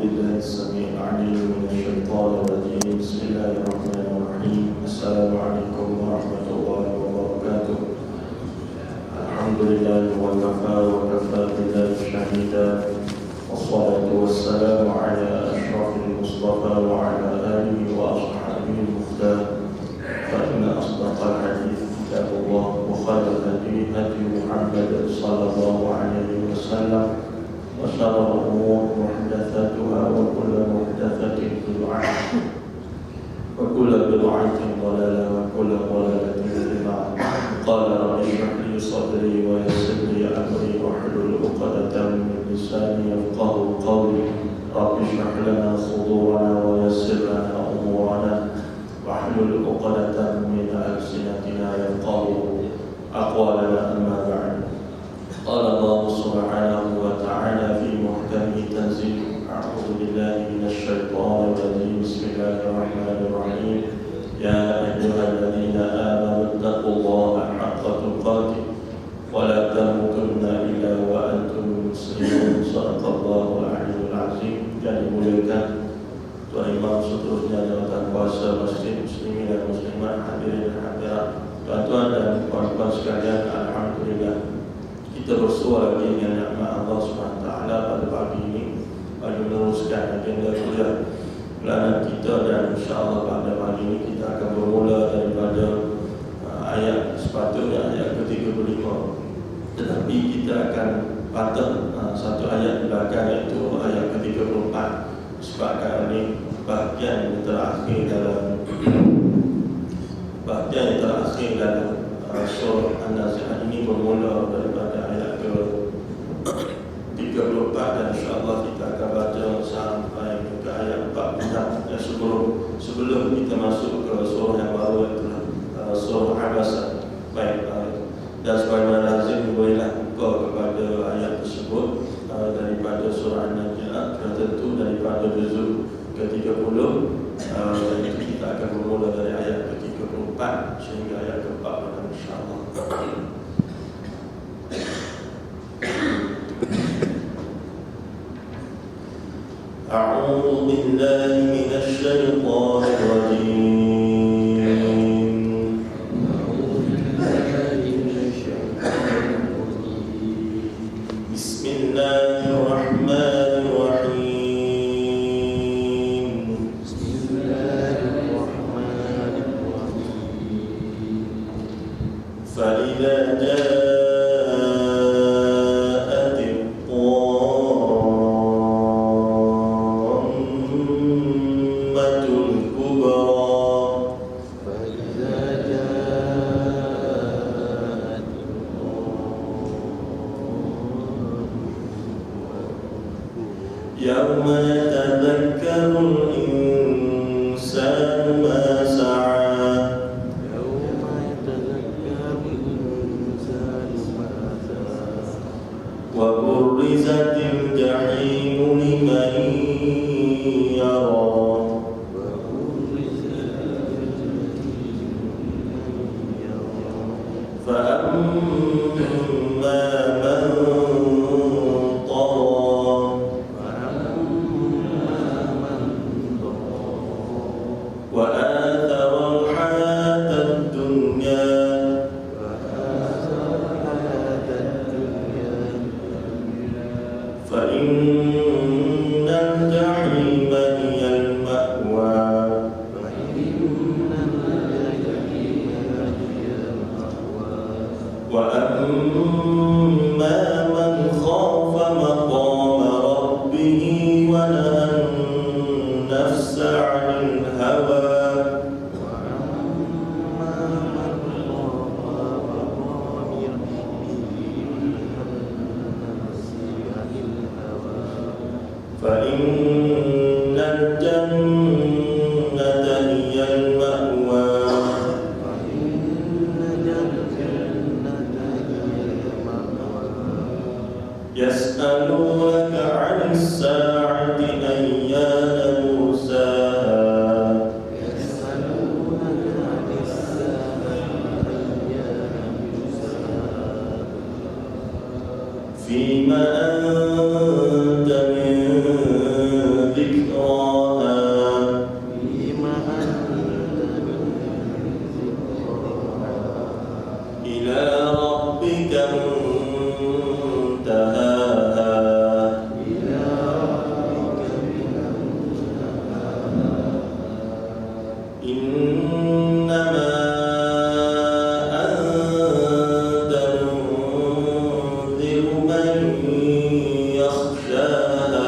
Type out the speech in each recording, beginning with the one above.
بالله السميع العليم من الشيطان الرجيم. بسم الله الرحمن الرحيم. السلام عليكم ورحمة الله وبركاته. الحمد لله وكفى وكفى بالله شهيدا، والصلاة والسلام على أشرف المصطفى وعلى آله وأصحابه المختار. فإن أصدق الحديث كتاب الله، وخير الهدي هدي محمد صلى الله عليه وسلم، وشر الأمور محدثاتها، وكل محدثة بدعة، وكل بدعة ضلالة، وكل ضلالة في النار. قال رب اشرح لي صدري ويسر لي أمري واحلل عقدة من لساني يفقهوا قولي. رب اشرح لنا صدورنا ويسر لنا أمورنا واحلل عقدة من ألسنتنا يفقهوا أقوالنا. أما بعد، قال الله سبحانه وتعالى في محكم تنزيل: أعوذ بالله من الشيطان الرجيم. بسم الله الرحمن الرحيم. يا أيها الذين آمنوا اتقوا الله حق تقاته ولا تموتن إلا وأنتم مسلمون. صدق الله العلي العظيم. Yang dimuliakan Tuan Imam seterusnya jawatan kuasa Masjid Muslimin dan Muslimat, hadirin dan hadirat, tuan-tuan dan puan-puan sekalian, alhamdulillah kita bersua lagi dengan nikmat Allah SWT pada pagi ini bagi meneruskan agenda kuliah bulanan kita, dan insya-Allah pada pagi ini kita akan bermula daripada ayat sepatutnya ayat ke-35, tetapi kita akan patah satu ayat di belakang, iaitu ayat ke-34, sebabkan ini bahagian yang terakhir dalam surah An-Nazi'at ini bermula daripada ayat ke-34, dan insya-Allah kita akan baca sampai ke ayat 46 sebelum kita masuk ke surah yang baru, iaitu surah Abasa. Baik, dan sebagaimana lazim bolehlah buka kepada ayat tersebut daripada surah An-Nazi'at, dan tentu daripada juzuk ke-30, dan kita akan bermula dari ayat ke-34 sehingga ayat ke-46 insya-Allah. A'udzu billahi minasy syaithanir rajim. فيما أنت من innama anta munziru man yakhshaha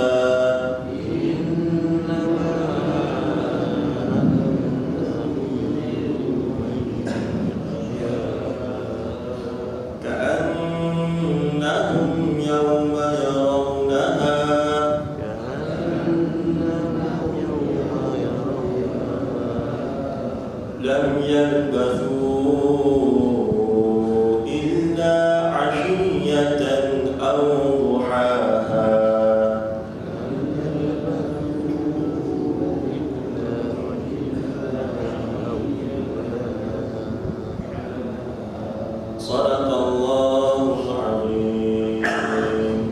ka'annahum yawma yarawnaha lam yalbathu illa 'ashiyatan aw duhaha. Sadaqallahul 'azim.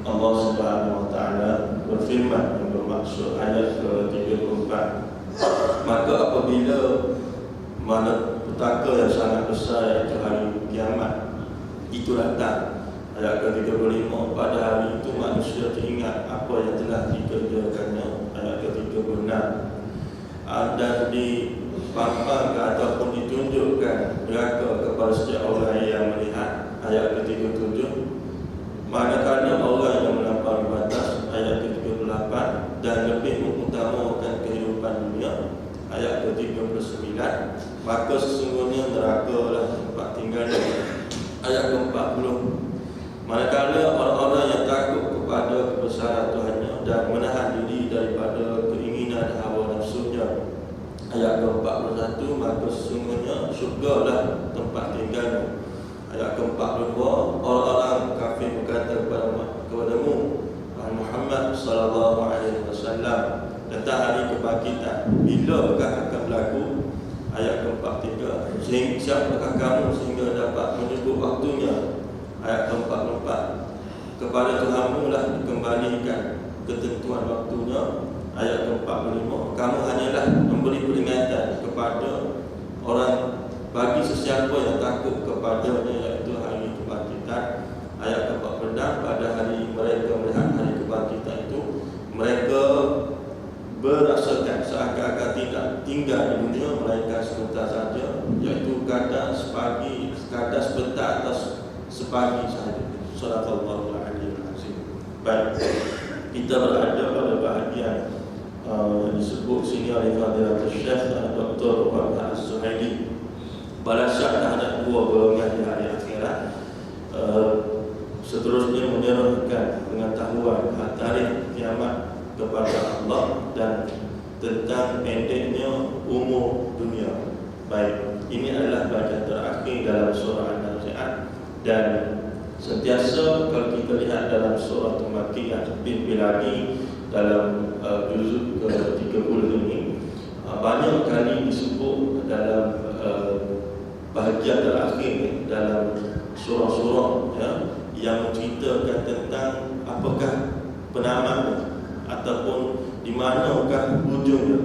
Allah Subhanahu wa taala berfirman yang bermaksud ayat ke-34, maka apabila malapetaka yang sangat besar iaitu hari kiamat itu datang, ayat ke-35, pada hari itu manusia teringat apa yang telah dikerjakannya, ayat ke-36, dan dipampangkan ataupun ditunjukkan neraka kepada setiap orang yang melihat, ayat ke-37, manakala orang yang melampaui batas, ayat ke-38, dan lebih mengutamakan kehidupan dunia, ayat ke-39, maka sesungguhnya neraka lah tempat tinggalnya, ayat ke-40, manakala orang-orang yang takut kepada kebesaran Tuhannya dan menahan diri daripada keinginan hawa nafsunya, ayat ke-41, maka sesungguhnya syurga lah tempat tinggalnya, ayat ke-42, orang-orang kafir berkata kepadamu Muhammad sallallahu alaihi wasallam tentang hari kebangkitan, bilakah akan berlaku, ayat ke-43, siapakah kamu sehingga dapat menyebut waktunya, ayat ke-44, kepada Tuhanmu lah dikembalikan ketentuan waktunya, ayat ke-45, kamu hanyalah memberi peringatan kepada orang bagi sesiapa yang takut kepadanya, iaitu hari kebangkitan, ayat ke-46, pada hari mereka melihat hari kebangkitan itu, mereka berasakan seakan-akan tidak tinggal di dunia melainkan sebentar saja, iaitu kadar sepagi, kadar sebentar atau sepagi sahaja. Sadaqallahul 'aliyyul 'azim. Baik, kita berada pada bahagian disebut sini oleh Fadilatul Syekh Dr. Muhammad As-Suhaili, balasan terhadap dua golongan di hari akhirat. Seterusnya menyerahkan pengetahuan tarikh kiamat kepada Allah dan tentang pendeknya umur dunia. Baik, ini adalah bahagian terakhir dalam surah An-Nazi'at, dan sentiasa kalau kita lihat dalam surah Al-Makkiyah lagi dalam juzuk ke-30 ini, banyak kali disebut dalam bahagian terakhir dalam surah-surah yang menceritakan tentang apakah penamaan ataupun di manakah ujungnya,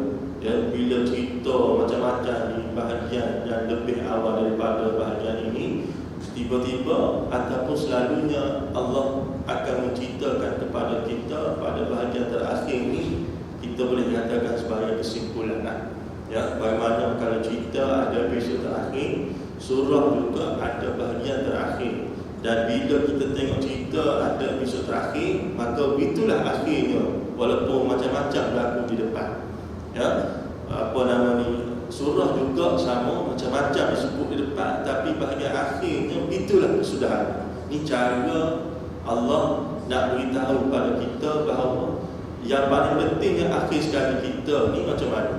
bila cerita macam-macam di bahagian yang lebih awal daripada bahagian ini, tiba-tiba ataupun selalunya Allah akan menceritakan kepada kita pada bahagian terakhir ini, kita boleh katakan sebagai kesimpulan. Bagaimana kalau cerita ada episod terakhir, surah juga ada bahagian terakhir, dan bila kita tengok cerita ada episod terakhir, maka itulah akhirnya, walaupun macam-macam berlaku di depan. Surah juga sama, macam-macam disebut di depan, tapi bahagian akhirnya itulah kesudahan. Ini cara Allah nak beritahu pada kita bahawa yang paling penting yang akhir sekali kita ni macam mana.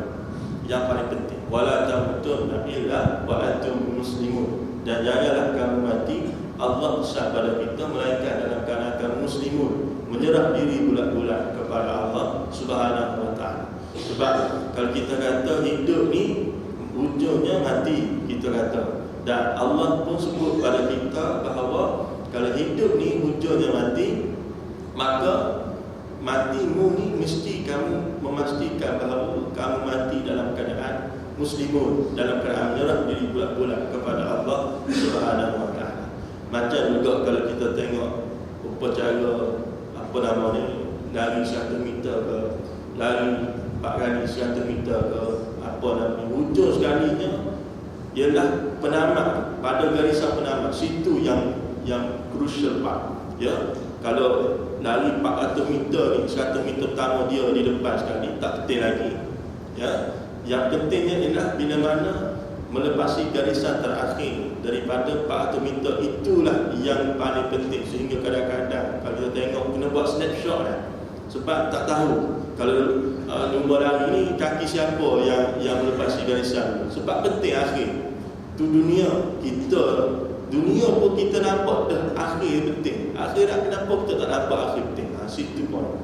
Yang paling penting, wala tamutunna illa wa antum muslimun, dan janganlah kamu mati, Allah pesan pada kita, melainkan dalam keadaan kamu muslimun, menyerah diri bulat-bulat kepada Allah Subhanahu wa taala. Sebab kalau kita kata hidup ni ujungnya mati, kita kata, dan Allah pun sebut pada kita bahawa kalau hidup ni ujungnya mati, maka matimu ni mesti kamu memastikan bahawa kamu mati dalam keadaan muslimun, dalam keadaan menyerah diri bulat-bulat kepada Allah Subhanahu wa taala. Macam juga kalau kita tengok upacara lari 1 meter ke lari 4 kali 100 meter ke apa namanya, hujung sekalinya ialah penamat, pada garisan penamat. Situ yang crucial part. Ya, kalau lari 400 meter ni, 100 meter pertama dia di depan sekali, tak penting lagi. Ya, yang pentingnya ialah bila mana melepasi garisan terakhir daripada 400 meter, itulah yang paling penting. Sehingga kadang-kadang kalau kita tengok kena buat snapshot lah. Sebab tak tahu kalau lumba lari ni kaki siapa yang melepasi garisan. Sebab penting akhir tu, dunia pun kita nampak dah akhir penting. Akhirat kenapa kita tak nampak akhir penting? Situ pun.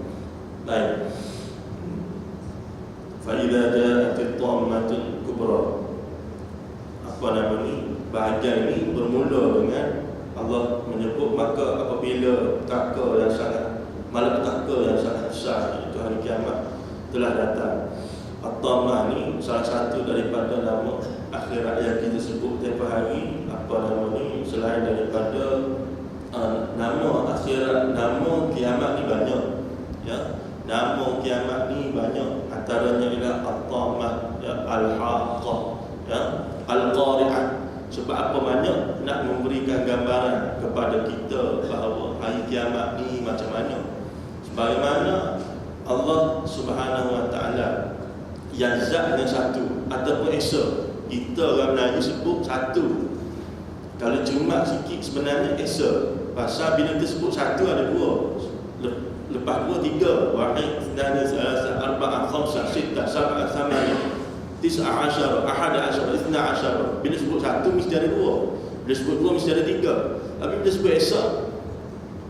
Baik. Fa idza ja'at at-tammatul kubra. Apa nama ni? Bahagian ini bermula dengan Allah menyebut, maka apabila petaka yang sangat, malapetaka yang sangat besar, iaitu hari kiamat telah datang. At-Tammah ni salah satu daripada nama akhirat yang kita sebut tempoh hari. Apa nama ni? Selain daripada nama akhirat, nama kiamat ni banyak. Ya, nama kiamat ni banyak. Antaranya ialah At-Tammah, ya, Al-Haqqah, ya, Al-Qari'ah. Sebab apa banyak nak memberikan gambaran kepada kita bahawa hari kiamat ni macam mana. Sebagaimana Allah Subhanahu Wa Taala yang zatnya satu ataupun esa, kita orang Melayu sebut satu. Kalau Jumat sikit sebenarnya esa. Pasal bila kita sebut satu ada dua, lepas dua tiga. Wahid, Tsani, Tsalasa, Arba'a, Khamsah, Sittah, Sab'ah, Thamaniyah, Tis'ah asyara, Ahada asyara, Ithna asyara. Bila sebut satu mesti ada dua, bila sebut dua mesti ada tiga. Tapi bila sebut esa,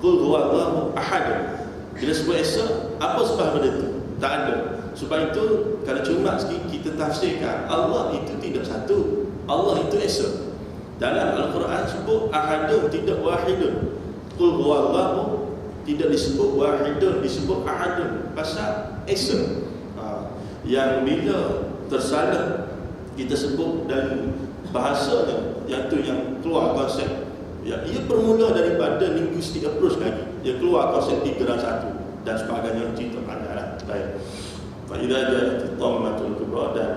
Qul huwallahu ahad. Bila sebut esa, apa sebab benda itu? Tak ada. Sebab itu kalau cuma sikit kita tafsirkan, Allah itu tidak satu, Allah itu esa. Dalam Al-Quran sebut ahadun, tidak wahidun. Qul huwallahu tidak disebut wahidun, disebut ahadun. Pasal esa. Yang bila tersalah kita sebut dari bahasanya, yang tu yang keluar konsep, ya, ia bermula daripada linguistic approach lagi. Dia keluar konsep 3 dan 1 dan sebagainya, cerita panjang. Baik. Fa idza ja'at at-tammatul kubra, dan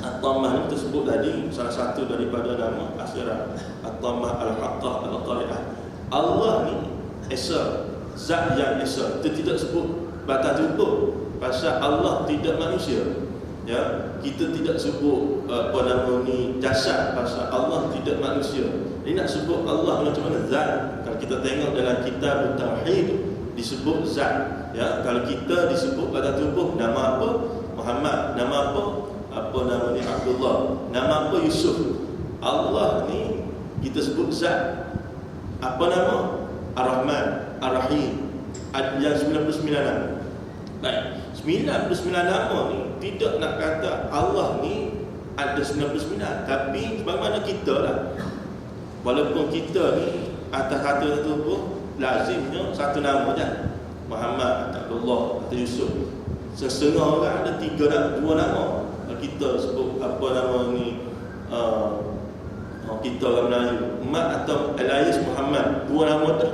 at-tammah ini tersebut tadi salah satu daripada nama akhirat. At-tammah, Al-Haqqah, Al-Qari'ah. Allah ni esa, zat yang esa. Kita tidak sebut batas tutup pasal Allah tidak manusia. Ya, kita tidak sebut apa nama ni jasad pasal Allah tidak manusia. Ini nak sebut Allah macam mana? Zat. Kalau kita tengok dalam kitab Tauhid disebut zat. Ya, kalau kita disebut pada tubuh, nama apa? Muhammad. Nama apa? Apa nama ni? Abdullah. Nama apa? Yusuf. Allah ni kita sebut zat. Apa nama? Ar-Rahman, Ar-Rahim. Yang 99 nama. Baik. 99 nama ni tidak nak kata Allah ni ada 99, tapi bagaimana kita lah, walaupun kita ni atas satu tubuh lazimnya satu nama je, Muhammad, Abdullah atau Yusuf. Setengah orang ada 2 nama. Kita sebut apa nama ni, kita orang Melayu, Mat atau Elias Muhammad, 2 nama dah.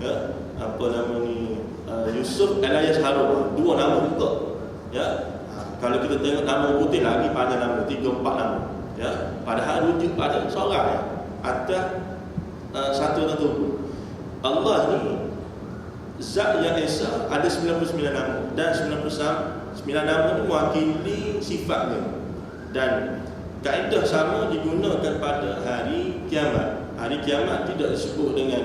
Ya, apa nama ni, Yusuf Elias Harun, 2 nama juga. Ya, kalau kita tengok nama putih lagi panjang nama, 3-4 nama. Ya, padahal rujuk pada seorang ya, atas satu tubuh. Allah ni zat yang esa, ada 99 nama, dan 99 nama ni mewakili sifatnya. Dan kaedah sama digunakan pada hari kiamat. Hari kiamat tidak disebut dengan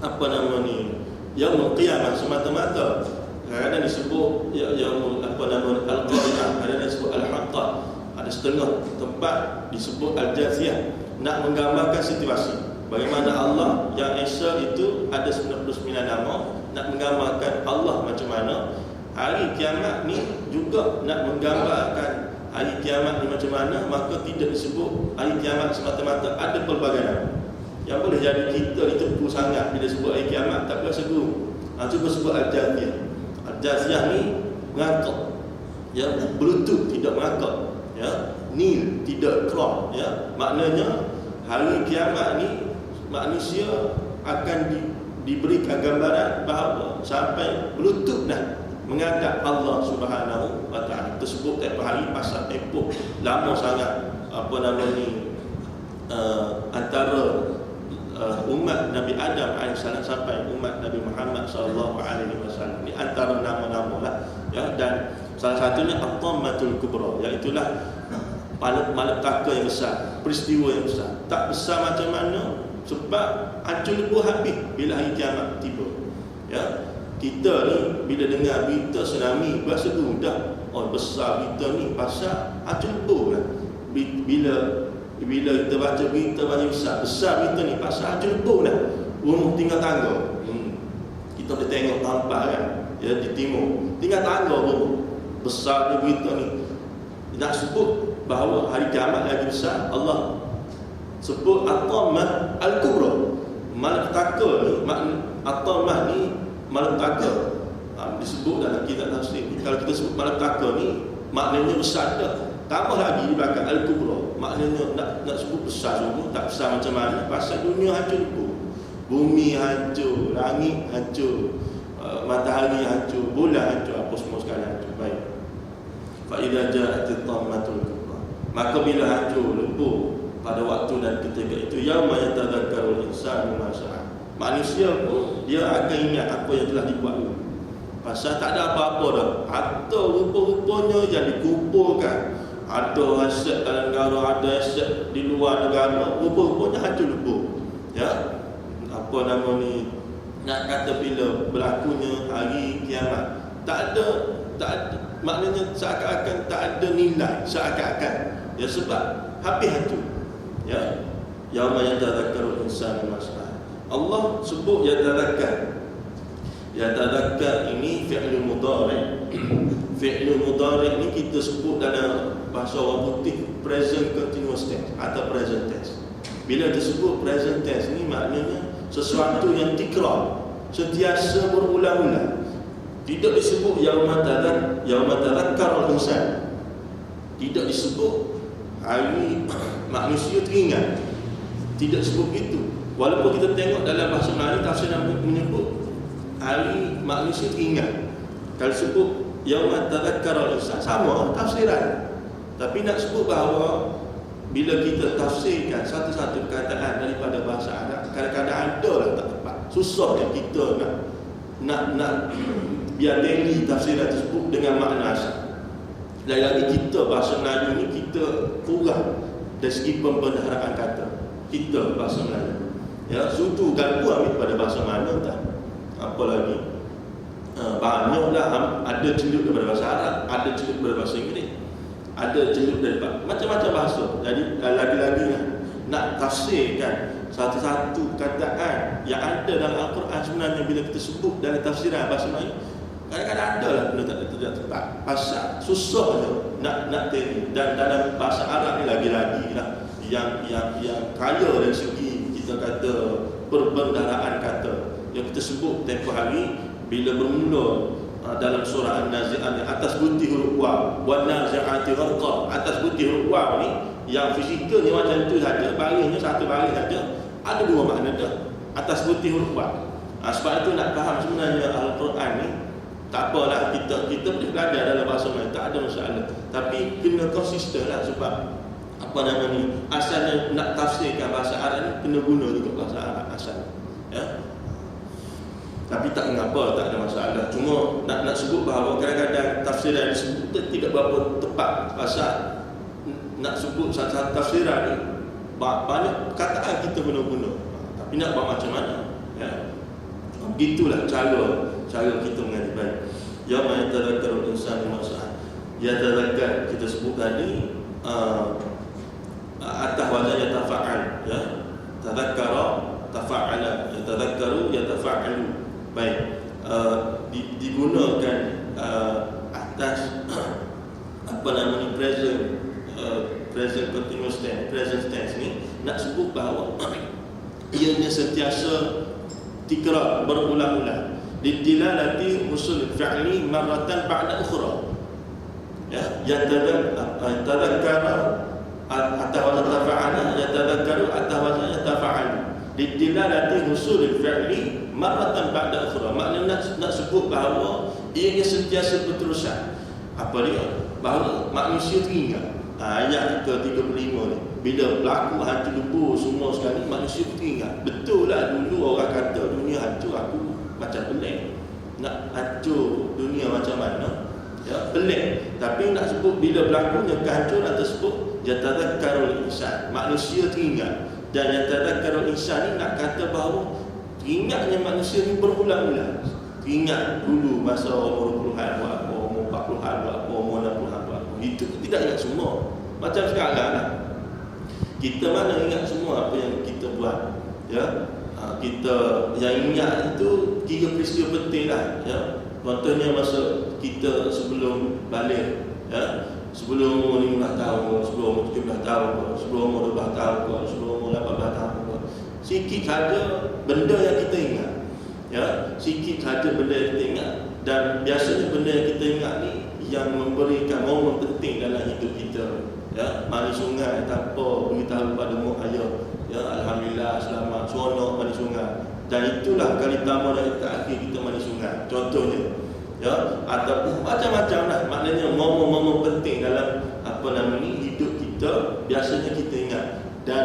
apa nama ni, Yaumul Qiyamah semata-mata. Kadang-kadang disebut Yaumul apa nama Al-Qari'ah, kadang disebut Al-Haqqah. Ada setengah tempat disebut Al-Jathiyah, nak menggambarkan situasi bagaimana Allah yang Esa itu ada 99 nama, nak menggambarkan Allah macam mana. Hari kiamat ni juga nak menggambarkan hari kiamat ni macam mana. Maka tidak disebut hari kiamat semata-mata, ada pelbagai nama. Yang boleh jadi kita ditipu sangat bila sebut hari kiamat, tak berasa guru. Cuba sebut Al-Jathiyah. Al-Jathiyah ni mengangkat, ya, berlutut tidak mengangkat, ya, nil tidak keluar, ya. Maknanya hari kiamat ni manusia akan diberikan gambaran bahawa sampai berlutut dah menghadap Allah Subhanahu wa taala. Tersebut tempoh hari pasal tempoh lama sangat antara umat Nabi Adam AS sampai umat Nabi Muhammad SAW. Ini antara nama-nama lah, ya. Dan salah satunya At-Tammatul Kubra, iaitulah malapetaka yang besar, peristiwa yang besar. Tak besar macam mana, sebab hancur lebur habis bila hari kiamat tiba. Ya, kita ni bila dengar berita tsunami berasa dah, oh besar berita ni pasal hancur lebur kan. Bila kita baca berita banyak besar berita ni pasal hancur lebur dah, rumah tinggal tangga. Kita boleh tengok tampak kan, ya, di timur tinggal tangga rumah. Besar dia berita ni. Nak sebut bahawa hari kiamat lagi besar, Allah sebut At-Tammah Al-Kubra. Malapetaka ni, At-Tammah ni malapetaka. Disebut dalam kitab tafsir. Kalau kita sebut malapetaka ni, maknanya besar dah. Tambah lagi di belakang Al-Kubra, maknanya nak sebut besar semua, tak besar macam mana. Pasal dunia hancur lebur, bumi hancur, langit hancur, matahari hancur, bulan hancur, apa semua sekali hancur. Baik. Fa idza ja'at at-tammatul kubra, maka bila hancur lebur pada waktu dan ketika itu, yauma yatadzakkarul insanu ma sa'a, manusia pun dia akan ingat apa yang telah dibuat dulu. Pasal tak ada apa-apa dah, atau rupa-rupanya yang dikumpulkan, ada aset dalam negara, ada aset di luar negara, rupa-rupanya hancur lebur. Ya, apa nama ni, nak kata bila berlakunya hari kiamat, tak ada, maknanya seakan-akan tak ada nilai, seakan-akan, ya, sebab habis hancur. Ya, yauma yatadzakkarul insanu ma sa'a. Allah sebut yatadzakkar. Yatadzakkar ini fi'il mudhari'. Fi'il mudhari' ni kita sebut dalam bahasa orang putih present continuous tense atau present tense. Bila disebut present tense ni, maknanya sesuatu yang tikrar, sentiasa berulang-ulang. Tidak disebut yauma tadzakkarul insan. Tidak disebut hari manusia teringat. Tidak sebut itu. Walaupun kita tengok dalam bahasa Melayu tafsir menyebut hari manusia teringat. Kalau sebut yauma tadzakkarul insan, sama tafsiran. Tapi nak sebut bahawa bila kita tafsirkan satu-satu perkataan daripada bahasa Arab, kadang-kadang ada lah tak tepat. Susah yang kita nak biar daily tafsiran tersebut dengan makna asal. Lagi-lagi kita bahasa Melayu ni kita kurang dari segi pembendaharaan kata. Kita bahasa Melayu, ya, suatu ganggu ambil pada bahasa mana tak. Apa lagi? Banyaklah ada celup daripada bahasa Arab, ada celup daripada bahasa Inggeris, ada celup daripada macam-macam bahasa. Jadi lagi-lagi nak tafsirkan satu-satu kataan yang ada dalam Al-Quran, sebenarnya bila kita sebut dalam tafsiran bahasa Melayu, kadang-kadang ada lah benda tak tepat. Pasal susah je nak teri. Dan dalam bahasa Arab ni lagi-lagi lah yang kaya dari segi kita kata perbendaharaan kata. Yang kita sebut tempoh hari bila bermula dalam surah An-Nazi'at, atas buti huruf waw, wan nazi'ati gharqa. Atas buti huruf waw ni yang fizikal ni macam tu saja, barisnya satu baris saja, ada dua makna dah. Atas buti huruf waw. Sebab itu nak faham sebenarnya Al-Quran ni, tak apalah, kita boleh belajar dalam bahasa Melayu, tak ada masalah. Tapi kena konsisten lah, sebab apa nama ni, asalnya nak tafsirkan bahasa Arab ni kena guna juga bahasa Arab asal. Ya. Tapi tak mengapa, tak ada masalah. Cuma nak sebut bahawa kadang-kadang tafsiran disebut tidak berapa tepat. Pasal nak sebut satu tafsiran ni banyak kataan kita guna-guna. Tapi nak buat macam mana? Ya. Begitulah cara kita mengaji baik. Yauma yatadzakkarul insanu ma sa'a. Yatadzakkar kita sebut tadi atas wazan yatafa'al, ya. Tadzakkara, tafa'ala, yatadzakkaru, yatafa'alu. Baik, digunakan atas apa namanya present continuous tense, present tense ni nak sebut bahawa ianya sentiasa tikrar, berulang-ulang. Didilalati usul fi'li marratan ba'da ukhra. Ya, yatadzakkara atau yatafa'ala, yatadzakkaru atau yatafa'alu. Didilalati usul fi'li marratan ba'da ukhra. Maknanya nak nak sebut bahawa ianya sentiasa berterusan. Apa dia? Bahawa manusia teringat. Ayat ke-35 ni, bila berlaku hantu lebur semua sekali, manusia teringat. Betul lah dulu orang kata dunia hancur, aku macam pelik. Nak hancur dunia macam mana? Ya, pelik. Tapi nak sebut bila berlakunya kehancuran tersebut, yatadhakkarul insan, manusia teringat. Dan yatadhakkarul insan ni nak kata bahawa teringatnya manusia ni berulang-ulang. Teringat dulu masa umur 20-an buat apa, umur 40-an buat apa, umur 60-an buat apa. Itu tidak ingat semua. Macam sekarang lah, kita mana ingat semua apa yang kita buat. Ya, kita yang ingat itu 3 peristiwa penting lah. Ya, contohnya masa kita sebelum balik, ya, sebelum umur 15 tahun, sebelum umur 17 tahun, sebelum umur 12 tahun, sebelum umur 18 tahun, sikit saja benda yang kita ingat. Ya, sikit saja benda yang kita ingat. Dan biasanya benda yang kita ingat ni yang memberikan momen penting dalam hidup kita. Ya, mandi sungai tanpa beritahu pada mak ayah. Ya, alhamdulillah selamat seronok mandi sungai. Dan itulah kali pertama dan terakhir kita mandi sungai. Contohnya, ya, atau macam-macam lah. Maknanya momen-momen penting dalam hidup kita biasanya kita ingat. Dan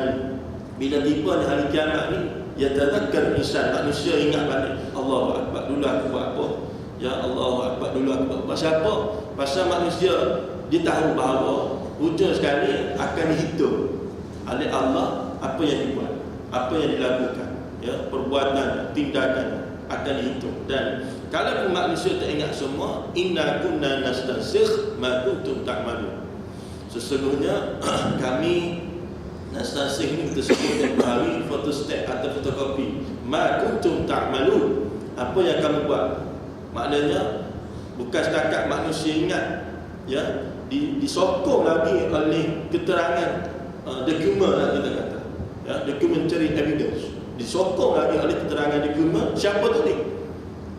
bila tiba di hari kiamat ni, yatadhakkar insan, manusia ingat balik. Allahu akbar, dulu aku buat apa? Ya, Allahu akbar, dulu aku buat apa? Pasal apa? Pasal manusia dia tahu bahawa hujung sekali akan dihitung oleh Allah apa yang dibuat, apa yang dilakukan. Ya, perbuatan, tindakan akan dihitung. Dan kalau manusia tak ingat semua, inna kunna nastansikh ma kuntum ta'malun. Sesungguhnya kami nastansikh ni tersebut tempoh hari fotostat atau fotokopi. Ma kuntum ta'malun, apa yang kamu buat. Maknanya bukan setakat manusia ingat, ya, disokong lagi oleh keterangan dokumen lah kita kata. Ya, documentary evidence. Disokong lagi oleh keterangan dokumen. Siapa tu ni?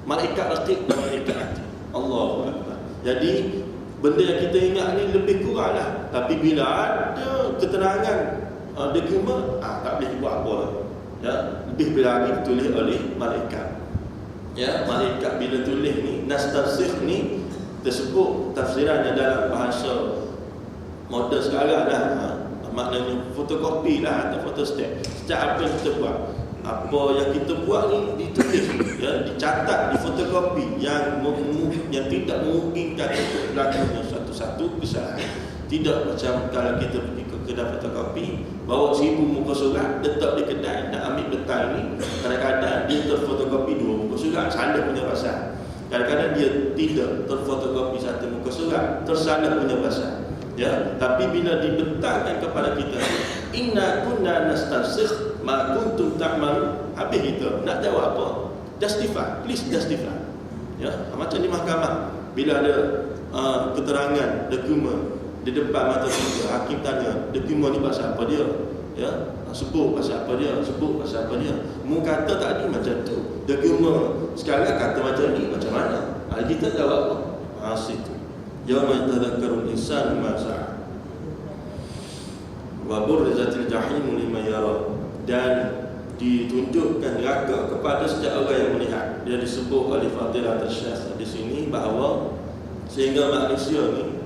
Malaikat raqib dan malaikat atid. Allahu akbar. Jadi benda yang kita ingat ni lebih kurang lah. Tapi bila ada keterangan dokumen, tak boleh buat apa lah. Ya, lebih lagi ditulis oleh malaikat. Ya, malaikat bila tulis ni, nastansikh ni tersebut tafsirannya dalam bahasa moden sekarang dah. Maknanya fotokopi lah atau fotostat. Sejak apa yang kita buat, apa yang kita buat ni ditulis, ya, dicatat, difotokopi yang tidak memungkinkan untuk berlakunya satu-satu kesalahan. Tidak macam kalau kita pergi ke kedai fotokopi, bawa 1000 muka surat, letak di kedai, nak ambil betal ni, kadang-kadang dia terfotokopi 2 muka surat, salah punya pasal. Kadang-kadang dia tidak terfotokopi 1 muka surat, tersalah punya pasal. Ya, tapi bila dibentangkan kepada kita, inna kunna nastansikh ma kuntum ta'malun, habis kita nak jawab apa? Justify, please justify. Ya, macam di mahkamah bila ada keterangan dokumen di depan mata kita, hakim tanya dokumen ni pasal apa dia? Ya, sebut pasal apa dia? Sebut pasal apa dia? Mu kata tadi macam tu, dokumen sekarang kata macam ni, macam mana? Kita jawab apa? Situ. Yauma yatadhakkarul insanu ma sa'a wa burrizatil jahim liman yara, dan ditunjukkan neraka kepada setiap orang yang melihat. Dia disebut oleh Fadilatul Syekh di sini bahawa sehingga manusia ni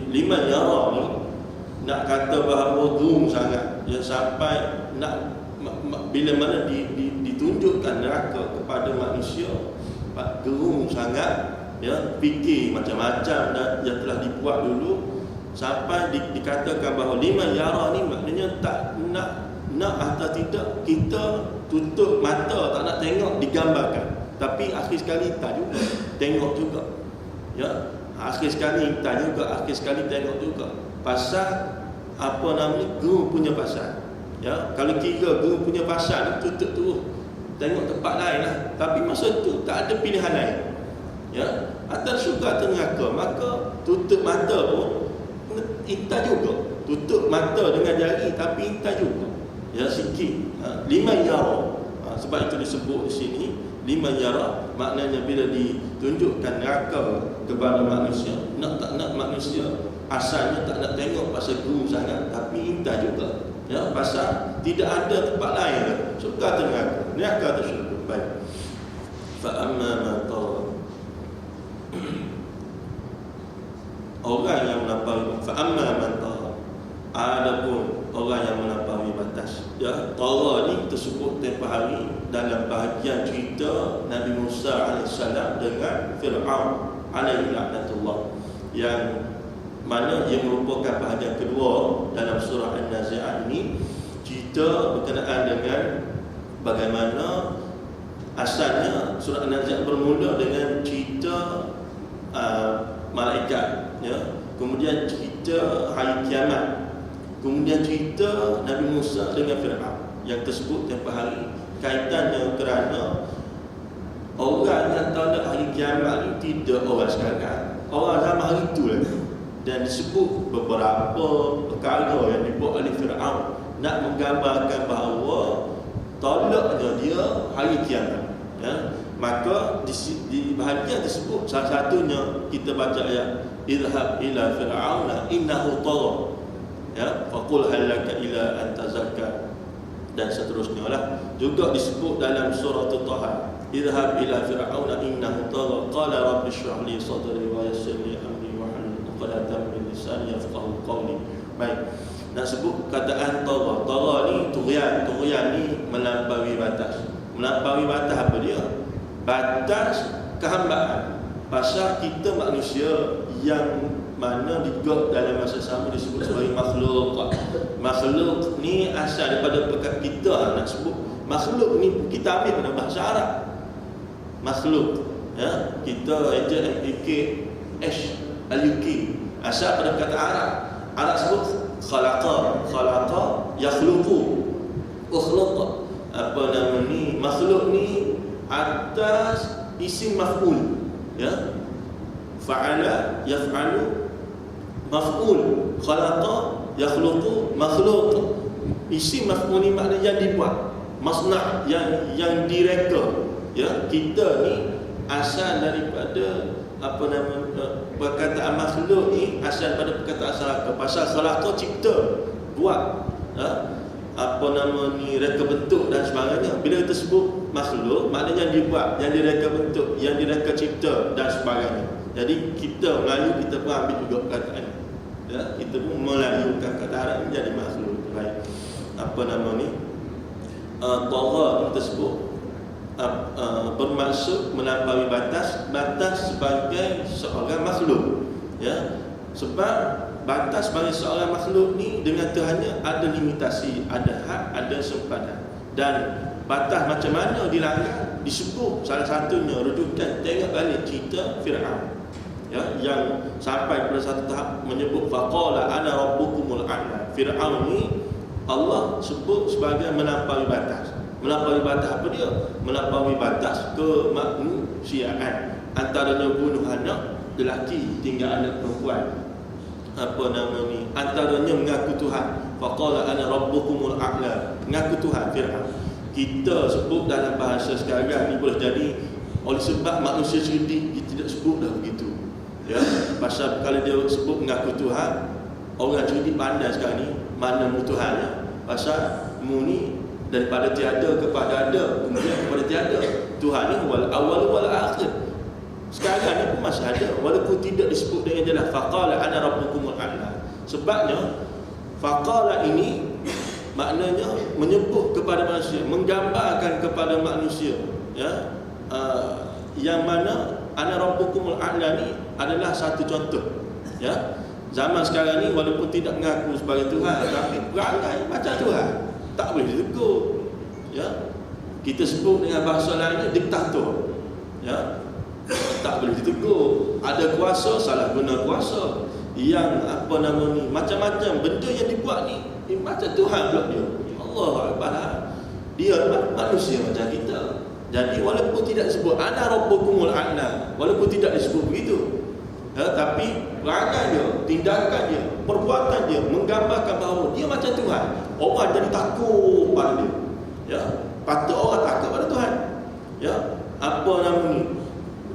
liman yara ni nak kata bahawa gerung sangat, ya, sampai nak bila mana ditunjukkan neraka kepada manusia, gerung sangat. Ya, fikir macam-macam dan yang telah dibuat dulu sampai dikatakan bahawa liman yara ni maknanya tak nak atau tidak kita tutup mata tak nak tengok digambarkan, tapi akhir sekali tak juga tengok juga. Ya, akhir sekali tak juga, akhir sekali tengok juga. Pasal apa namanya, guru punya pasal. Ya, kalau kira guru punya pasal tutup tu tengok tempat lain lah, tapi masa tu tak ada pilihan lain. Ya, atau syurga atau neraka, maka tutup mata pun inta juga. Tutup mata dengan jari tapi inta juga. Ya, sikit. Liman yara. Sebab itu disebut di sini liman yara, maknanya bila ditunjukkan neraka kepada manusia, nak tak nak manusia asalnya tak nak tengok pasal guru sangat, tapi inta juga. Ya, pasal tidak ada tempat lain. Syurga atau neraka, neraka atau syurga. Baik. Fa amma man orang yang melampaui fa amma man tagha. Adapun orang yang melampaui batas, ya, tagha ni kita sebut tempoh hari dalam bahagian cerita Nabi Musa AS dengan Fir'aun alaihi laknatullah, yang mana ia merupakan bahagian kedua dalam surah An-Nazi'at ini. Cerita berkenaan dengan bagaimana asalnya surah An-Nazi'at bermula dengan cerita malaikat, ya, kemudian cerita hari kiamat, kemudian cerita Nabi Musa dengan Fir'aun yang tersebut tempoh hari. Kaitannya kerana orang yang tak ada hari kiamat ni tidak orang sekarang, orang zaman hari itu lah. Dan disebut beberapa perkara yang dibuat oleh Fir'aun nak menggambarkan bahawa tolaknya dia hari kiamat, ya. Maka di bahagian tersebut salah satunya kita baca ayat idhab ila fir'auna innahu tagha, ya, faqul hal laka ila an tazakka, dan seterusnya lah. Juga disebut dalam surah Taha, idhab ila fir'auna innahu tagha qala rabbi shrah li sadri wa yassir li amri wa hlul 'uqdatam min lisani yafqahu qawli. Baik, nak sebut kataan tagha. Tagha ni tughyan ni melampaui batas. Melampaui batas apa dia? Batas kehambaan. Pasal kita manusia yang mana juga dalam masa sama disebut sebagai makhluk. Makhluk ni asal daripada perkataan kita. Nak sebut makhluk ni kita ambil pada bahasa Arab. Makhluk, ya, kita ejak MPK H LUK asal pada perkataan Arab. Arab sebut khalaqa yakhluqu ukhluq. Apa nama ni? Makhluk ni atas isim maf'ul, ya, fa'ala yaf'alu maf'ul, khalaqa yakhluqu makhluq. Isim maf'ul ni maknanya yang dibuat, masna' yang direka, ya. Kita ni asal daripada apa nama perkataan makhluk ni asal pada perkataan khalaqa. Pasal khalaqa cipta, buat, ya, apa nama ni, reka bentuk dan sebagainya. Bila kita sebut makhluk, maknanya yang dibuat, yang direka bentuk, yang direka cipta dan sebagainya. Jadi kita Melayu kita pun ambil juga perkataan, ya, kita pun melayukan kata Arab menjadi makhluk. Baik, apa nama ni, tagha kita sebut bermaksud melampaui batas sebagai seorang makhluk, ya. Sebab batas bagi seorang makhluk ni dengan Tuhannya ada limitasi, ada had, ada sempadan. Dan batas macam mana dilanggar disebut salah satunya rujukan tengok balik cerita Fir'aun, ya, yang sampai pada satu tahap menyebut faqala ana rabbukumul a'la. Fir'aun ni Allah sebut sebagai melampaui batas. Melampaui batas apa dia? Melampaui batas kemanusiaan. Antaranya bunuh anak lelaki tinggal anak perempuan. Apa nama ni? Antaranya mengaku Tuhan. Faqala ana rabbukumul a'la. Mengaku Tuhan Fir'aun. Kita sebut dalam bahasa sekarang ni boleh jadi oleh sebab manusia cerdik dia tidak sebut dah begitu, ya. Pasal kalau dia sebut mengaku Tuhan, orang cerdik pandai sekarang ni mana mu Tuhannya. Pasal mu ni daripada tiada kepada ada, kemudian kepada tiada. Tuhan ni wal awal wal akhir. Sekarang ni pun masih ada walaupun tidak disebut dengan jelas faqala ana rabbukumul a'la. Sebabnya faqala ini maknanya menyebut kepada manusia, menggambarkan kepada manusia, ya, yang mana ana rabbukumul a'la ni adalah satu contoh, ya. Zaman sekarang ni walaupun tidak mengaku sebagai Tuhan, tapi perangai macam Tuhan, tak boleh ditegur, ya. Kita sebut dengan bahasa lainnya diktator, ya, tak boleh ditegur. Ada kuasa, salah guna kuasa, yang apa nama ni, macam-macam benda yang dibuat ni macam Tuhan pula dia. Allah Akbar. Dia manusia macam kita. Jadi walaupun tidak disebut ana rabbukumul a'la, walaupun tidak disebut begitu, ya, tapi perangai dia, tindakan dia, perbuatan dia menggambarkan bahawa dia macam Tuhan. Orang jadi takut pada dia, ya. Patut orang takut pada Tuhan, ya. Apa nama ni,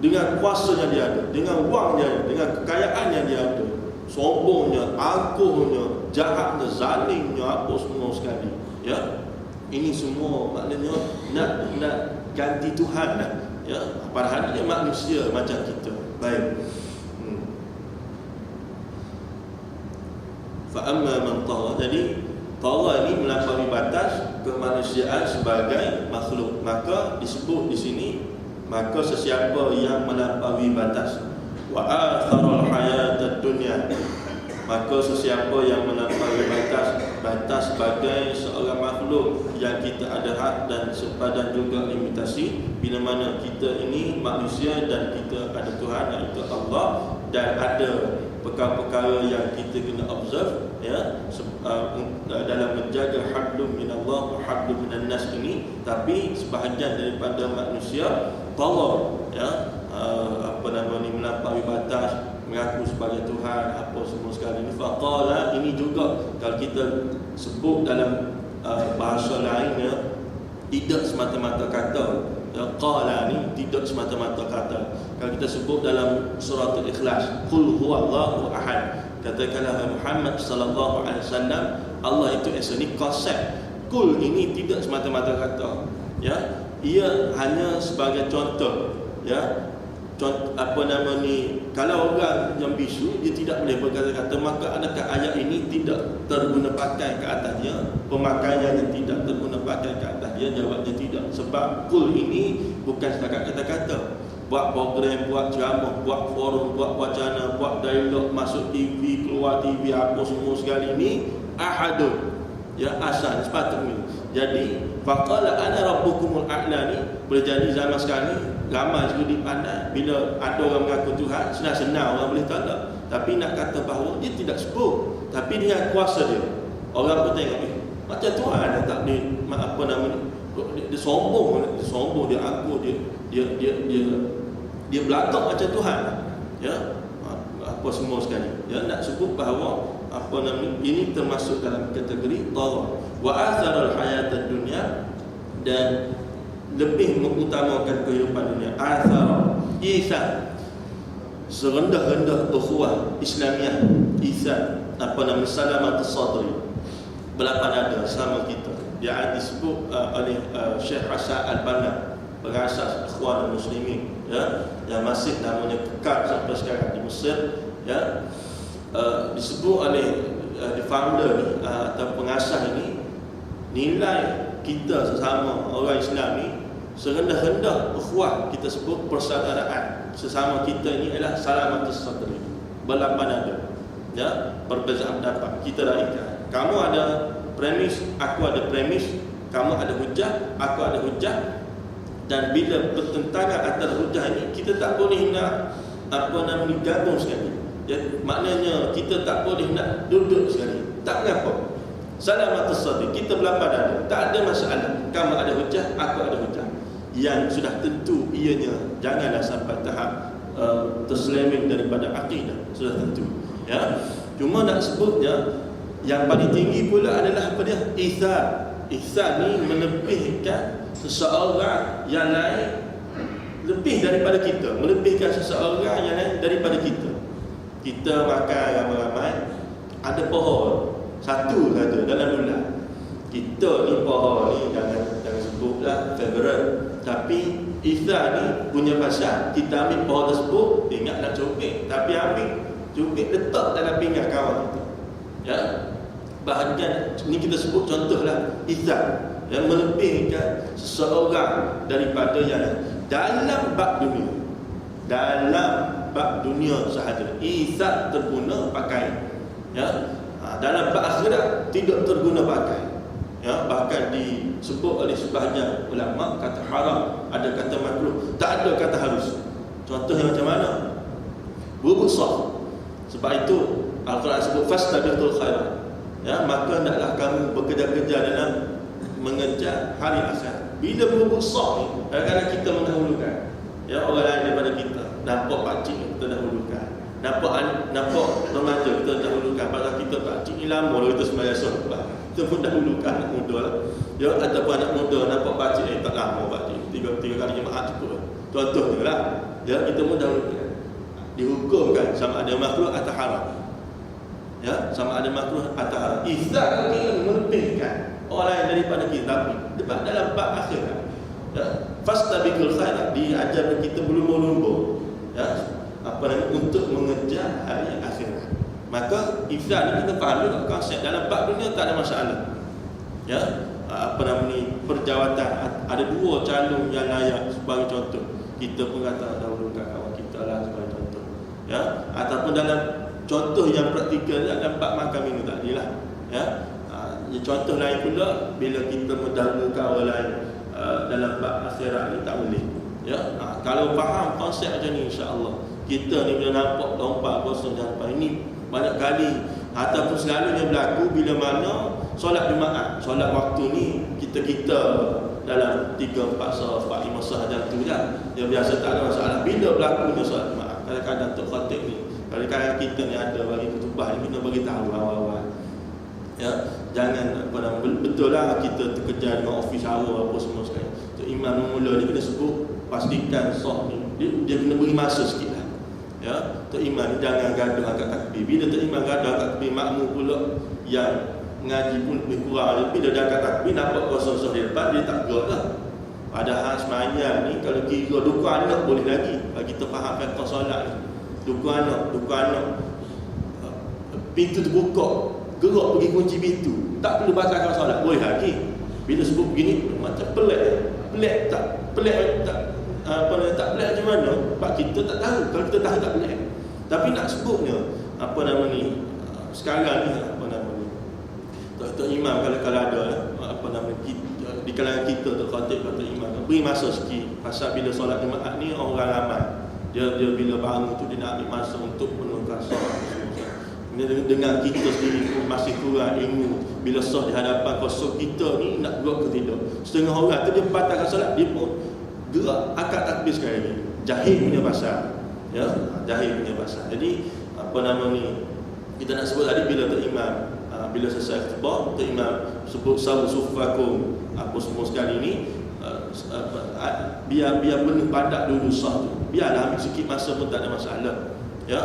dengan kuasa yang dia ada, dengan wang dia ada, dengan kekayaan yang dia ada, sombongnya, angkuhnya, jahatnya, zalimnya, apa semua sekali, ya. Ini semua maknanya nak ganti Tuhan lah, ya. Padahal dia manusia macam kita. Baik. Fa amma man tagha, jadi tagha ini melampaui batas kemanusiaan sebagai makhluk, maka disebut di sini, maka sesiapa yang melampaui batas. Wa atharal hayatad dunya, maka sesiapa yang melampaui batas sebagai seorang makhluk yang kita ada hak dan sepadan juga limitasi, bila mana kita ini manusia dan kita ada Tuhan, iaitu Allah, dan ada perkara-perkara yang kita kena observe, ya, dalam menjaga hablum minallah wa hablum minan nas ini. Tapi sebahagian daripada manusia tawar, ya, melampaui batas, mengaku sebagai Tuhan, apa semua sekali ini. Faqala, ini juga kalau kita sebut dalam bahasa lainnya, tidak semata-mata kata, ya, qala ni tidak semata-mata kata. Kalau kita sebut dalam surah Al-Ikhlas, qul huwallahu ahad, katakanlah Muhammad sallallahu alaihi wasallam, Allah itu esa. Ni konsep qul ini tidak semata-mata kata, ya, ia hanya sebagai contoh, ya. Kalau orang yang bisu dia tidak boleh berkata-kata, maka adakah ayat ini tidak terguna pakai ke atasnya? Pemakaiannya tidak terguna pakai ke atasnya? Jawabnya tidak. Sebab kul ini bukan setakat kata-kata. Buat program, buat ceramah, buat forum, buat wacana, buat dialog, masuk TV, keluar TV, apa semua sekali ini ahadun, ya, asal sepatutnya. Jadi faqala ana rabbukumul a'la ni boleh jadi zaman sekarang ni ramai juga dipandang. Bila ada orang mengaku Tuhan, senang-senang orang boleh tolak. Tapi nak kata bahawa dia tidak sebut, tapi dengan kuasa dia, orang pun tengok, macam Tuhan tak boleh, apa nama ni, dia sombong, dia aku, dia belakang macam Tuhan, ya, apa semua sekali. Ya, nak sebut bahawa apa nama ini termasuk dalam kategori tagha. Wa atharal hayatad dunya, dan lebih mengutamakan kehidupan dunia. Athar, isa, serendah-rendah ukhuwah Islamiah, isa, apa nama, salamatus sadri, berlapang dada sama kita. Dia disebut oleh Syekh Hasan Al-Banna, pengasas Ikhwan Muslimin, ya, yang masih namanya kekal sampai sekarang di Mesir, ya. Disebut oleh the founder ni, atau pengasas ini, nilai kita sesama orang Islam ni serendah-rendah ukhuwah, kita sebut persaudaraan sesama kita ini adalah salamatus sadri, berlapang dada, ya. Perbezaan pendapat kita raikan, kamu ada premis, aku ada premis, kamu ada hujah, aku ada hujah, dan bila pertentangan antara hujah ini, kita tak boleh nak apa namanya gabung sekali, ya. Maknanya kita tak boleh nak duduk sekali, tak mengapa. Salamatus sadri, kita berlapang dada, tak ada masalah. Kamu ada hujah, aku ada hujah. Yang sudah tentu ianya janganlah sampai tahap terselimin daripada akidah, sudah tentu, ya. Cuma nak sebutnya yang paling tinggi pula adalah apa dia? Ihsan. Ihsan ni melebihkan seseorang yang lain lebih daripada kita, melebihkan seseorang yang lain daripada kita. Kita makan ramai-ramai, ada pohon satu saja dalam bulan. Kita ni pohon ni jangan sebutlah favorite, tapi ihsan ni punya pasal. Kita ambil pohon tersebut, ingat nak cubit, tapi ambil cubit letak dalam pinggan kawan kita, ya. Bahagian ni kita sebut contohlah ihsan, yang melebihkan seseorang daripada yang lain dalam bab dunia. Dalam bab dunia sahaja ihsan terguna pakai, ya. Dalam bab akhirat tidak terguna pakai, ya. Bahkan disebut oleh sebahagian ulama kata haram, ada kata makruh, tak ada kata harus. Contohnya macam mana? Berbuat sah. Sebab itu Al-Quran sebut fastabiqul khairat, ya, maka hendaklah kamu bekerja-kerja dalam mengejar hari akhirat. Bila berbuat sah ni, kadang-kadang kita mendahulukan, ya, orang lain daripada kita. Nampak pakcik kita dahulukan, nampak remaja kita dahulukan, padahal kita pakcik ni lama dah kita sembahyang sunnah, kita pun dahulukan anak muda lah, ya. Ataupun anak muda nampak pakcik tak lama pakcik, tiga kali jemaah cukup, contohnya lah, ya. Kita pun dahulukan, dihukumkan sama ada makruh atau haram, ya, sama ada makruh atau haram. Ihsan kita melebihkan orang lain daripada kita, tapi dalam bab akhirat, ya. Fastabiqul khairat, diajar kita berlumba-lumba, ya, apa namanya, untuk mengejar hari akhirat, Maka iflas ni kita faham juga konsep dalam bab dunia tak ada masalah. Ya, perjawatan ada dua calon yang layak sebagai contoh. Kita pun kata dahulukan kawan kita lah sebagai contoh. Ya, ataupun dalam contoh yang praktikal dalam bab makan minum tadi lah. Ya, contoh lain pula bila kita mendahulukan orang lain dalam bab akhirat ni tak boleh. Ya, kalau faham konsep macam ni, insya-Allah kita ni bila nampak lompat kosong jalan ini banyak kali ataupun selalunya berlaku bila mana solat Jumaat, solat waktu ni kita dalam 3, 4 sah, 4, 5 sah macam tu je. Yang biasa tak ada masalah. Bila berlakunya solat Jumaat, kadang-kadang Tok Khatib ni, kadang-kadang kita ni ada bagi khutbah ni, kena bagi tahu awal-awal. Ya, jangan betul lah kita terkejar dengan office hour apa semua sekali. Tok Imam mula ni kena sebut pastikan sah ni dia kena beri masa sikit lah. Ya, Tok Imam ni jangan gaduh angkat takbir. Bila Tok Imam gaduh angkat takbir, makmum pula yang ngaji pun lebih kurang. Bila dia angkat takbir nampak kosong-kosong di depan, dia tak gerak lah. Padahal semayang ni kalau kira duku anak boleh lagi. Bagi kita faham fiqh solat ni, duku anak pintu terbuka, gerak pergi kunci pintu, tak perlu batalkan solat, boleh lagi. Bila sebut begini macam pelik tak pelik macam mana? Sebab kita tak tahu. Kalau kita tahu tak pelik. Tapi nak sebutnya sekarang ni Tok Imam kalau ada di kalangan kita Tok Khatib Tok Imam beri masa sikit. Pasal bila solat Jumaat ni orang ramai. Dia bila bangun tu dia nak ambil masa untuk menunaikan solat. Dengan kita sendiri pun masih kurang ilmu. Bila sah di hadapan kosong kita ni nak gerak ke tidak. Setengah orang tu dia batalkan solat, dia pun gerak akad takbir sekali lagi. Jahil punya pasal. Ya, jahil punya pasal. Jadi kita nak sebut tadi bila Tok Imam bila selesai khutbah, Tok Imam sebut sawu sufakum apa semua sekali ni, biar penuh padat dulu sah tu. Biarlah ambil sikit masa pun tak ada masalah. Ya.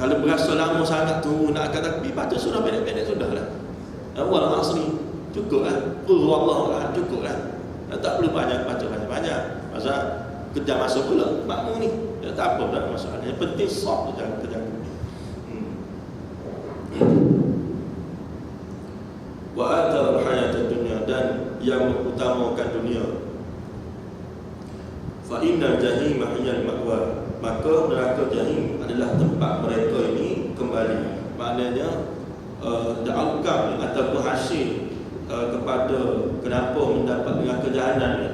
Kalau berasa lama sangat tunggu nak akad takbir, patut sudah pendek-pendek sudahlah. Awal asri cukuplah. Qul huwallahu ahad cukuplah. Tak perlu banyak baca banyak-banyak. Pasal kejar masa pula makmum ni. Ya, tak apa dah masalah. Yang penting sah tu jangan terjaga. Wa athar hayatad dunya, dan yang mengutamakan dunia. Fa innal jahima hiyal ma'wa, maka neraka jahim adalah tempat mereka ini kembali. Maknanya outcome ataupun hasil kepada kenapa mendapat neraka jahanam ni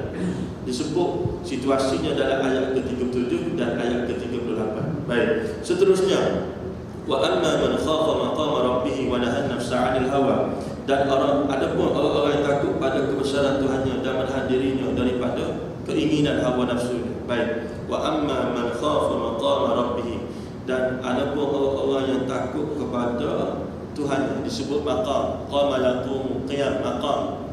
disebut situasinya dalam ayat ke-37 dan ayat ke-38. Baik, seterusnya wa amma man khafa maqama rabbih wa nahan nafsa 'anil hawa, dan adapun orang yang takut pada kebesaran Tuhannya dan menahan dirinya daripada keinginan hawa nafsu. Baik, wa amma man khafa maqama rabbih, dan adapun orang yang takut kepada Tuhan disebut maqam. Qama lakum qiyam, maqam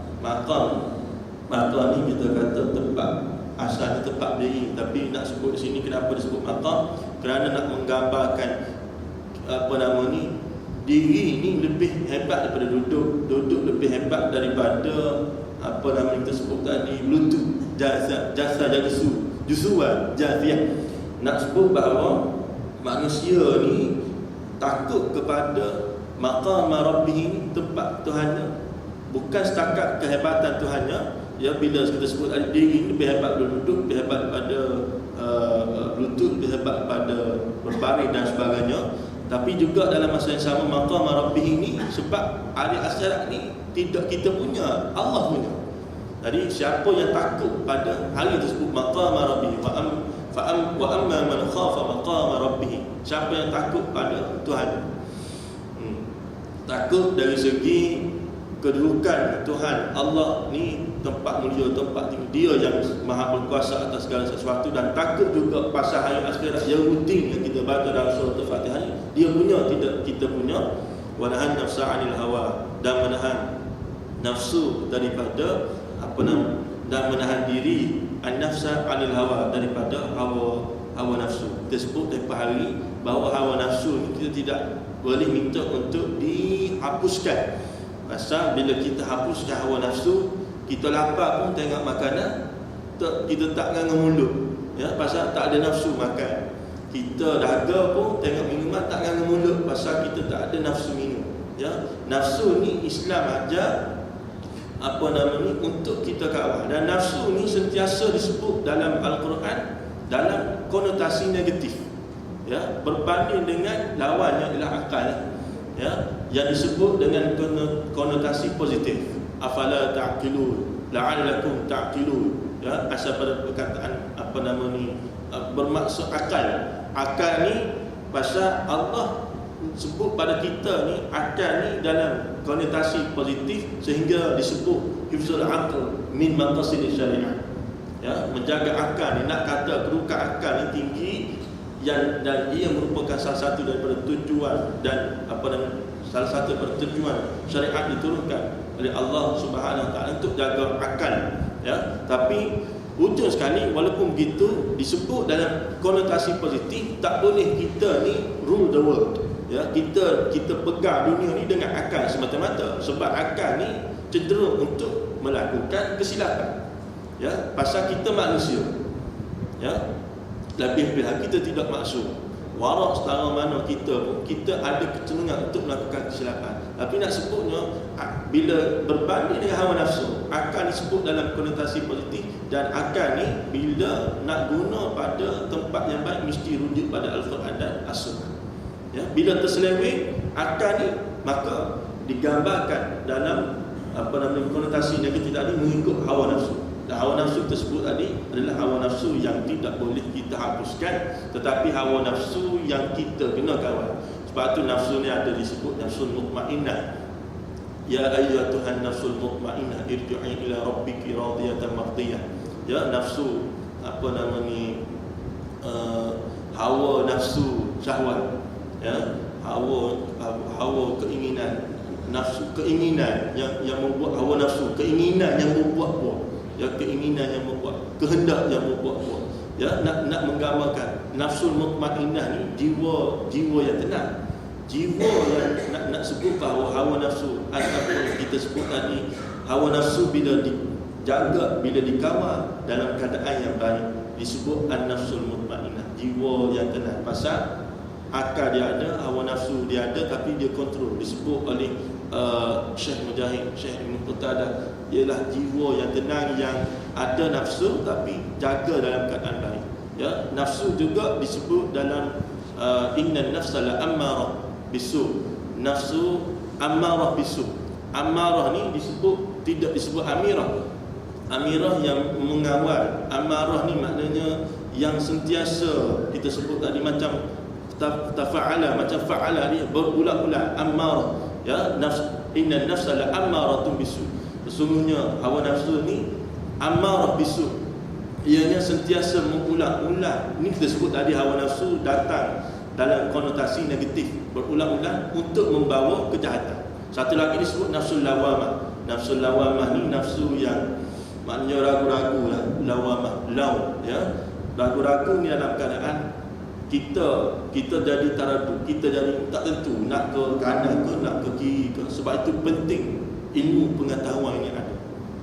ni kita kata tempat, asalnya tempat berdiri, tapi nak sebut di sini kenapa disebut maqam? Kerana nak menggambarkan diri ni lebih hebat daripada duduk lebih hebat daripada kita sebut tadi lutut, jasa jusuan jaziyah. Nak sebut bahawa manusia ni takut kepada maqam rabbih, tempat Tuhannya, bukan setakat kehebatan Tuhannya. Ya, bila kita sebut tadi diri lebih hebat daripada duduk, lebih hebat daripada lutut, lebih hebat daripada berbaring dan sebagainya, tapi juga dalam masa yang sama maqam rabbih ini, sebab hari akhirat ni tidak kita punya, Allah punya. Jadi siapa yang takut pada hari tersebut maqam rabbih wa amma man khafa maqam rabbih, siapa yang takut pada Tuhan, takut dari segi kedudukan Tuhan Allah ni tempat mulia, tempat tinggi, dia yang maha berkuasa atas segala sesuatu, dan takut juga pasal hari akhirat yang rutin yang kita baca dalam surah Al-Fatihah ni, dia punya tidak kita punya. Wa nahan nafsa 'anil hawa, dan menahan nafsu daripada dan menahan diri an-nafsa 'anil hawa, daripada hawa nafsu. Kita sebut tempoh hari bahawa hawa nafsu ni kita tidak boleh minta untuk dihapuskan. Pasal bila kita hapuskan hawa nafsu, kita lapar pun tengok makanan, kita tak nganga mulut. Ya, pasal tak ada nafsu makan. Kita dahaga pun tengok minuman tak nganggu mulut pasal kita tak ada nafsu minum. Ya, nafsu ni Islam ajar untuk kita kawal, dan nafsu ni sentiasa disebut dalam Al-Quran dalam konotasi negatif. Ya, berbanding dengan lawannya ialah akal. Ya, yang disebut dengan konotasi positif. Afala ta'qilun, la'allakum ta'qilun. Ya, asal pada perkataan bermaksud akal. Akal ni pasal Allah sebut pada kita ni akal ni dalam konotasi positif sehingga disebut hifzul aql min maqasid syariah. Ya, menjaga akal ni, nak kata kedudukan akal ni tinggi dan ia merupakan salah satu daripada tujuan dan salah satu daripada tujuan syariat diturunkan oleh Allah Subhanahu Wa Taala untuk jaga akal. Ya, tapi ujung sekali walaupun begitu disebut dalam konotasi positif, tak boleh kita ni rule the world. Ya, kita pegang dunia ni dengan akal semata-mata, sebab akal ni cenderung untuk melakukan kesilapan. Ya, pasal kita manusia. Ya, lebih lagi kita tidak maksum. Warak setara mana kita pun, kita ada kecenderungan untuk melakukan kesilapan. Tapi nak sebutnya, bila berbanding dengan hawa nafsu, akal disebut dalam konotasi positif, dan akal ni bila nak guna pada tempat yang baik mesti rujuk pada Al-Quran dan As-Sunnah. Ya, bila terseleweng akal ni, maka digambarkan dalam konotasi negatif tadi mengikut hawa nafsu. Dan hawa nafsu tersebut tadi adalah hawa nafsu yang tidak boleh kita hapuskan, tetapi hawa nafsu yang kita kena kawal. Sebab tu nafsu ni ada disebut nafsul mutmainnah. Ya ayyatuhan nafsul mutmainnah irji'i ila rabbiki radiyatan mardiyah. Ya, nafsu hawa nafsu syahwat. Ya, hawa keinginan, nafsu keinginan yang membuat hawa nafsu, keinginan yang membuat buah. Ya, keinginan yang membuat, kehendak yang membuat buah. Ya, nak menggambarkan nafsul mutmainnah ni jiwa yang tenang. Jiwa yang nak sebut bahawa hawa nafsu ataupun kita sebut tadi hawa nafsu bila dijaga, bila dikawal dalam keadaan yang baik disebut an-nafsul mutmainnah, jiwa yang tenang. Pasal akal dia ada, hawa nafsu dia ada, tapi dia kontrol. Disebut oleh Syekh Mujahid, Syekh Ibn Qutadah, ialah jiwa yang tenang, yang ada nafsu tapi jaga dalam keadaan baik. Ya, nafsu juga disebut dalam inna nafsa la ammarah bisu. Nafsu ammarah bisu. Ammarah ni tidak disebut amirah. Amirah yang mengawal. Ammarah ni maknanya yang sentiasa kita sebut tadi macam tafa'ala, macam fa'ala dia berulang-ulang. Ammarah. Ya, inna nafsa la ammaratun bisu. Sesungguhnya hawa nafsu ni ammarah bisu, ianya sentiasa mengulang-ulang. Ini kita sebut tadi hawa nafsu datang dalam konotasi negatif, berulang-ulang untuk membawa kejahatan. Satu lagi disebut nafsul lawamah. Nafsul lawamah ni nafsu yang maknanya ragu-ragu lah, lawamah, law. Ya, ragu-ragu ni dalam keadaan kita jadi taradud, kita jadi tak tentu nak ke kanan ke nak ke kiri ke. Sebab itu penting ilmu pengetahuan ini ada.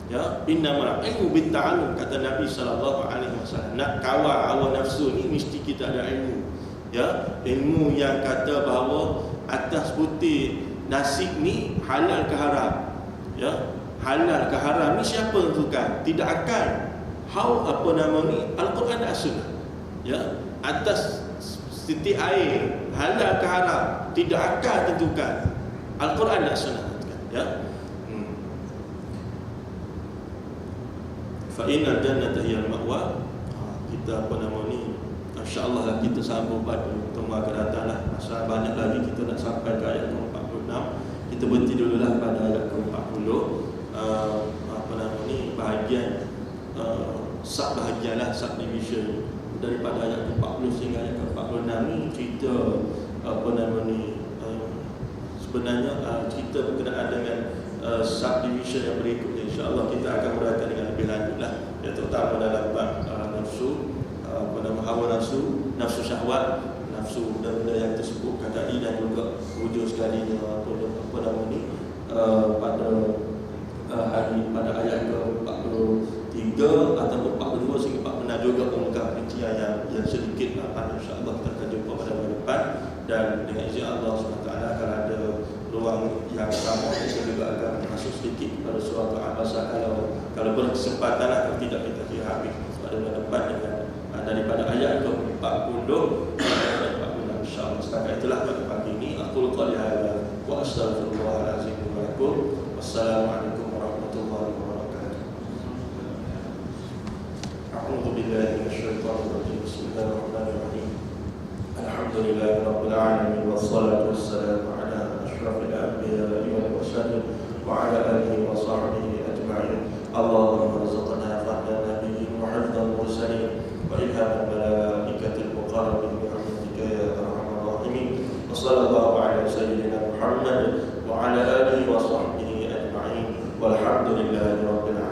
Ya, innamal ilmu bitta'allum, kata Nabi sallallahu alaihi wasallam. Nak kawal hawa nafsu ni mesti kita ada ilmu. Ya, ilmu yang kata bahawa atas putih nasib ni halal ke haram. Ya, halal ke haram ni siapa tentukan? Tidak akan. Al-Quran dan As-Sunnah. Ya, atas titik air halal ke haram tidak akan tentukan, Al-Quran dan Sunnah. Ya, fa innal jannata hiyal ma'wa. Kita insya-Allah lah kita sambung pada pertemuan akan datang lah. Masa banyak lagi kita nak sampai ke ayat ke-46. Kita berhenti dululah pada ayat ke-40. Bahagian bahagianlah subdivision daripada ayat ke-40 sehingga ayat ke-46 ni cerita sebenarnya cerita berkenaan dengan subdivision yang berikutnya. InsyaAllah kita akan berhadapan dengan lebih lanjut lah, ya, terutama dalam bab nafsu, hawa nafsu, nafsu syahwat, nafsu dan benda yang tersebutkan tadi, dan juga hujung sekalinya pada ayat ke-43 atau 42 sehingga 46 juga mengungkap rincian yang sedikit. InsyaAllah kita akan yang pertama kita juga akan masuk sedikit pada surah Al-Abasa kalau berkesempatan atau tidak kita habis pada depan dengan daripada ayat ke-40 insyaallah. Setakat itulah pada pagi ini aku qali hadza wa astaghfirullahalazim wa lakum. Wassalamualaikum warahmatullahi wabarakatuh. A'udzu billahi minasyaitonir rajim. Bismillahirrahmanirrahim. Alhamdulillahi rabbil alamin wassalatu wassalamu ala asyrafil anbiya'i wal mursalin wa ala alihi wa sahbihi ajma'in. Allahumma rzuqna fahma nabiyyin wa hifdhal mursalin wa ilhamal malaikatil muqarrabin bi rahmatika ya arhamar rahimin. Wa sallallahu ala sayyidina Muhammad wa ala alihi wa sahbihi ajma'in. Walhamdulillahi rabbil alamin.